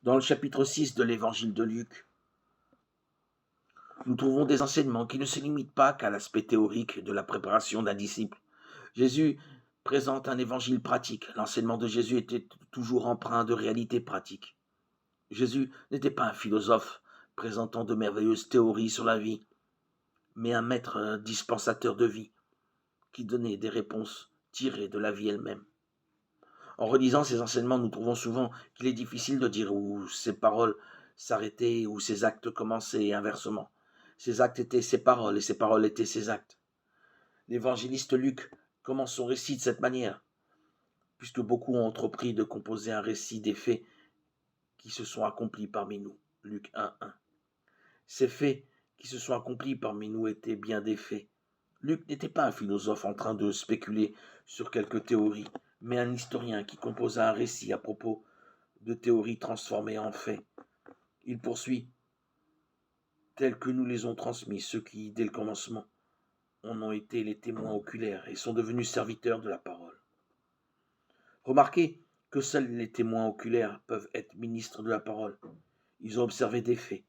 Dans le chapitre 6 de l'évangile de Luc, nous trouvons des enseignements qui ne se limitent pas qu'à l'aspect théorique de la préparation d'un disciple. Jésus présente un évangile pratique. L'enseignement de Jésus était toujours empreint de réalités pratiques. Jésus n'était pas un philosophe présentant de merveilleuses théories sur la vie, mais un maître dispensateur de vie qui donnait des réponses tirées de la vie elle-même. En relisant ces enseignements, nous trouvons souvent qu'il est difficile de dire où ses paroles s'arrêtaient, où ses actes commençaient et inversement. Ses actes étaient ses paroles et ses paroles étaient ses actes. L'évangéliste Luc commence son récit de cette manière, puisque beaucoup ont entrepris de composer un récit des faits qui se sont accomplis parmi nous. Luc 1:1. Ces faits qui se sont accomplis parmi nous étaient bien des faits. Luc n'était pas un philosophe en train de spéculer sur quelques théories, mais un historien qui composa un récit à propos de théories transformées en faits. Il poursuit tels que nous les ont transmis ceux qui, dès le commencement, en ont été les témoins oculaires et sont devenus serviteurs de la parole. Remarquez que seuls les témoins oculaires peuvent être ministres de la parole. Ils ont observé des faits.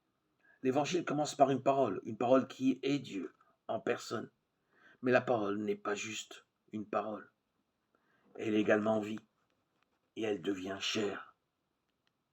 L'évangile commence par une parole qui est Dieu en personne. Mais la parole n'est pas juste une parole. Elle est également vie et elle devient chair.